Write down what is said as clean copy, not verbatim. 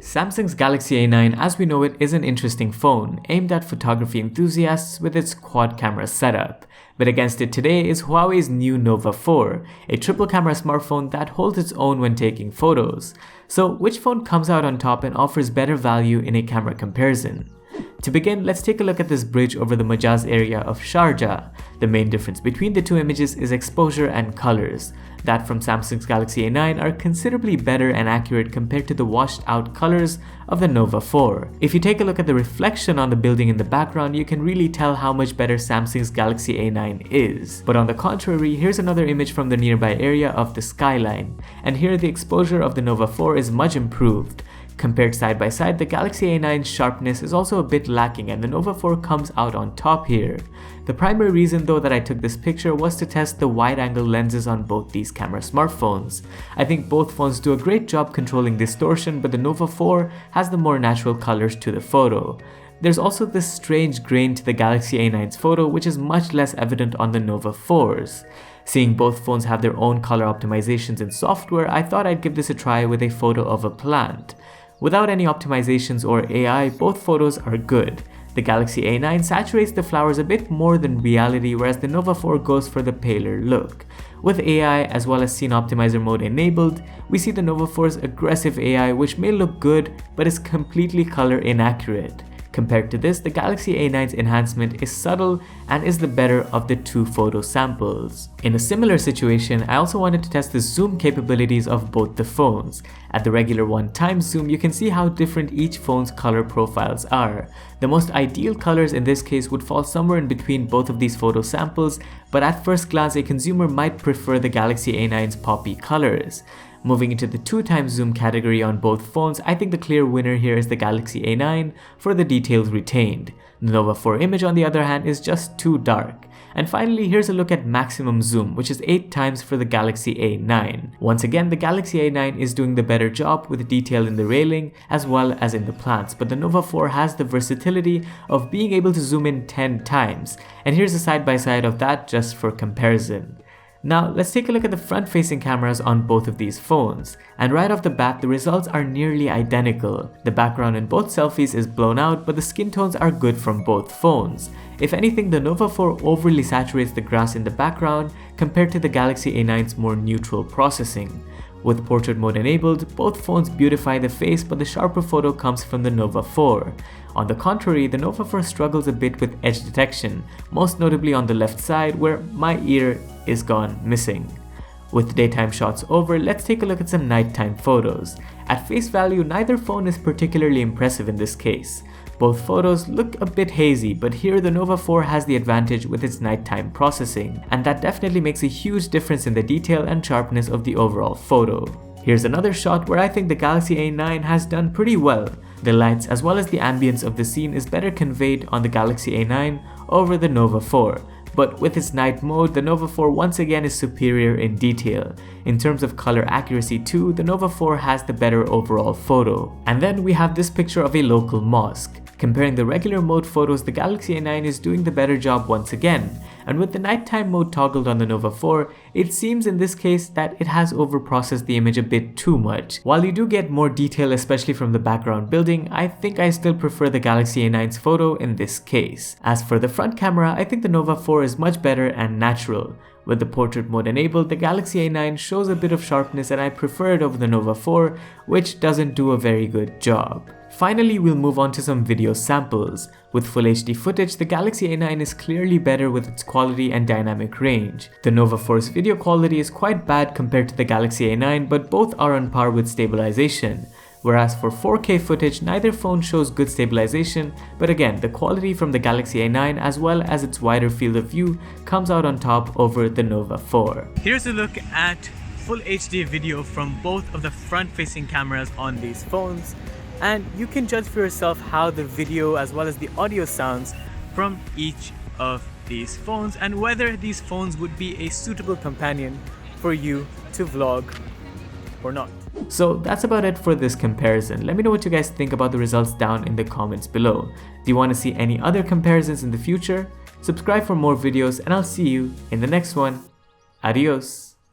Samsung's Galaxy A9 as we know it is an interesting phone, aimed at photography enthusiasts with its quad camera setup. But against it today is Huawei's new Nova 4, a triple camera smartphone that holds its own when taking photos. So which phone comes out on top and offers better value in a camera comparison? To begin, let's take a look at this bridge over the Majaz area of Sharjah. The main difference between the two images is exposure and colors. That from Samsung's Galaxy A9 are considerably better and accurate compared to the washed out colors of the Nova 4. If you take a look at the reflection on the building in the background, you can really tell how much better Samsung's Galaxy A9 is. But on the contrary, here's another image from the nearby area of the skyline, and here the exposure of the Nova 4 is much improved. Compared side by side, the Galaxy A9's sharpness is also a bit lacking and the Nova 4 comes out on top here. The primary reason though that I took this picture was to test the wide-angle lenses on both these camera smartphones. I think both phones do a great job controlling distortion, but the Nova 4 has the more natural colors to the photo. There's also this strange grain to the Galaxy A9's photo which is much less evident on the Nova 4's. Seeing both phones have their own color optimizations in software, I thought I'd give this a try with a photo of a plant. Without any optimizations or AI, both photos are good. The Galaxy A9 saturates the flowers a bit more than reality, whereas the Nova 4 goes for the paler look. With AI as well as Scene Optimizer mode enabled, we see the Nova 4's aggressive AI which may look good but is completely color inaccurate. Compared to this, the Galaxy A9's enhancement is subtle and is the better of the two photo samples. In a similar situation, I also wanted to test the zoom capabilities of both the phones. At the regular 1x zoom, you can see how different each phone's color profiles are. The most ideal colors in this case would fall somewhere in between both of these photo samples, but at first glance a consumer might prefer the Galaxy A9's poppy colors. Moving into the 2x zoom category on both phones, I think the clear winner here is the Galaxy A9 for the details retained. The Nova 4 image on the other hand is just too dark. And finally, here's a look at maximum zoom, which is 8x for the Galaxy A9. Once again, the Galaxy A9 is doing the better job with detail in the railing as well as in the plants, but the Nova 4 has the versatility of being able to zoom in 10 times. And here's a side by side of that just for comparison. Now let's take a look at the front-facing cameras on both of these phones, and right off the bat the results are nearly identical. The background in both selfies is blown out, but the skin tones are good from both phones. If anything, the Nova 4 overly saturates the grass in the background compared to the Galaxy A9's more neutral processing. With portrait mode enabled, both phones beautify the face, but the sharper photo comes from the Nova 4. On the contrary, the Nova 4 struggles a bit with edge detection, most notably on the left side where my ear is gone missing. With daytime shots over, let's take a look at some nighttime photos. At face value, neither phone is particularly impressive in this case. Both photos look a bit hazy, but here the Nova 4 has the advantage with its nighttime processing, and that definitely makes a huge difference in the detail and sharpness of the overall photo. Here's another shot where I think the Galaxy A9 has done pretty well. The lights as well as the ambience of the scene is better conveyed on the Galaxy A9 over the Nova 4. But with its night mode, the Nova 4 once again is superior in detail. In terms of color accuracy too, the Nova 4 has the better overall photo. And then we have this picture of a local mosque. Comparing the regular mode photos, the Galaxy A9 is doing the better job once again. And with the nighttime mode toggled on the Nova 4, it seems in this case that it has overprocessed the image a bit too much. While you do get more detail, especially from the background building, I think I still prefer the Galaxy A9's photo in this case. As for the front camera, I think the Nova 4 is much better and natural. With the portrait mode enabled, the Galaxy A9 shows a bit of sharpness and I prefer it over the Nova 4, which doesn't do a very good job. Finally, we'll move on to some video samples. With Full HD footage, the Galaxy A9 is clearly better with its quality and dynamic range. The Nova 4's video quality is quite bad compared to the Galaxy A9, but both are on par with stabilization. Whereas for 4K footage, neither phone shows good stabilization, but again, the quality from the Galaxy A9 as well as its wider field of view comes out on top over the Nova 4. Here's a look at Full HD video from both of the front-facing cameras on these phones, and you can judge for yourself how the video as well as the audio sounds from each of these phones and whether these phones would be a suitable companion for you to vlog or not. So that's about it for this comparison. Let me know what you guys think about the results down in the comments below. Do you want to see any other comparisons in the future? Subscribe for more videos and I'll see you in the next one. Adios.